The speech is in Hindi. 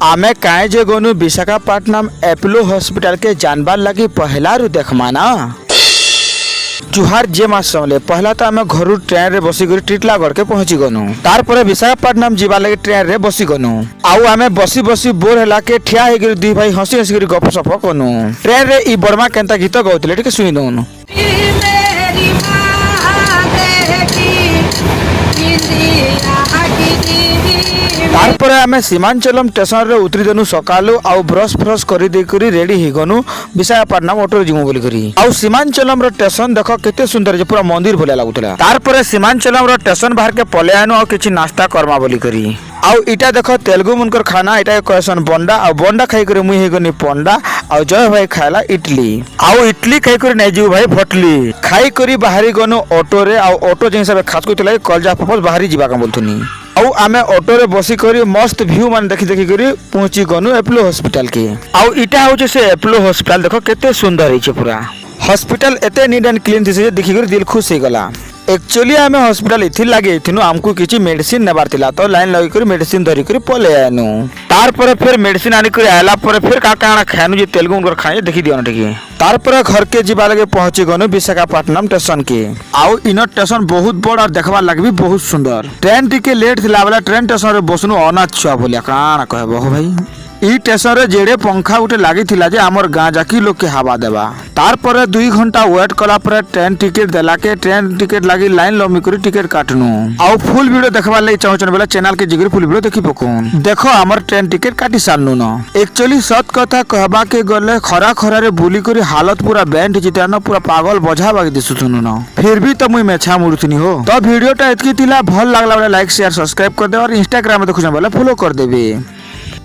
आमे काहे जे गनु विशाखापट्टनम एपोलो हॉस्पिटल के जानबार लगी पहला रु देखमा ना। जुहार जे मास समले पहला तो आमे घर ट्रेन रे बसी कर टिटलागढ़ के पहुंची गनु। तार पर विशाखापट्टनम जीवा लगे ट्रेन रे बसी गनु। आउ आमे बसी बसी बोर होला के ठिया हे गिर दुई भाई हंसी हंसी कर गप सप कनु। ट्रेन रे ई बर्मा केनता गीत गाउतले ठीक सुनि दउनु। तारपर आमे सीमांचलम स्टेशन रे उतरी देनु सकालु आउ ब्रश फ्रश करी दे करी रेडी ही गनु विशाखापट्टनम ऑटो जिमु बोली करी। आउ सीमांचलम रो स्टेशन देखो केते सुंदर जे पूरा मंदिर भले लागुतला। तारपर सीमांचलम रो स्टेशन बाहर के पले आनु और किछि नाश्ता करमा बोली करी। आउ इटा देखो तेलुगु मुनकर खाना इटा कहसन बंडा आउ बंडा खाई करे मुई हे गनी पंडा आउ जय भाई खाला इडली आउ इडली खाई करे नै जीव भाई भटली खाई करी बाहरी गनु ऑटो रे आउ ऑटो जे हिसाब खास कोइतला कलजा फपस बाहरी जीवा का बोलथुनी। आउ आमे ऑटो रे बसी करी मस्त व्यू मान देखि देखि करी पहुंची गनु एपोलो हॉस्पिटल के। आउ इटा होचे से एपोलो हॉस्पिटल देखो केते सुंदर हिचे पूरा हॉस्पिटल एते नीट एंड क्लीन थिसे देखि करी दिल खुश हे गला। एक्चुअली आमे हॉस्पिटल इथि लागे थिनु हमकु किछि मेडिसिन नेबार थिला तो लाइन लगी करी मेडिसिन धरि करी पले आनु। तार पर फिर मेडिसिन आनी करी आला पर फिर का काना खानु जे तेलुगु उनकर खाए देखि दियो न ठीक। तार पर घर के जीवा लगे पहुंची गनु विशाखापट्टनम स्टेशन के। आउ इन स्टेशन बहुत बड़ और देखबा लागे भी बहुत सुंदर। ट्रेन टिके लेट थिला वाला ट्रेन स्टेशन रे बसनु अनाथ छुआ बोलिया काना कहबो हो भाई। ई स्टेशन रे जेडे पंखा उठे लागी थिला जे हमर गां जाकी लोग के हवा देबा। तार पर 2 घंटा वेट कला पर ट्रेन टिकट देला के ट्रेन टिकट लागी लाइन लंबी करी टिकट काटनु। आउ फुल वीडियो देखबा ले चाहछन बेला चैनल के जिगर फुल वीडियो देखि पकोन देखो हमर ट्रेन टिकट काटी सारनु न। एक्चुअली सत कथा कहबा के गले खरा खरा रे बुली करी हालत पूरा बैंड जिता न पूरा पागल बजा बागी दिसुथुनु न। फिर भी त मुई मेछा मुरुथुनी हो। तो वीडियो टा एतकी तिला भल लागला वाला लाइक शेयर सब्सक्राइब कर दे और इंस्टाग्राम में देखुछन वाला फॉलो कर देबे।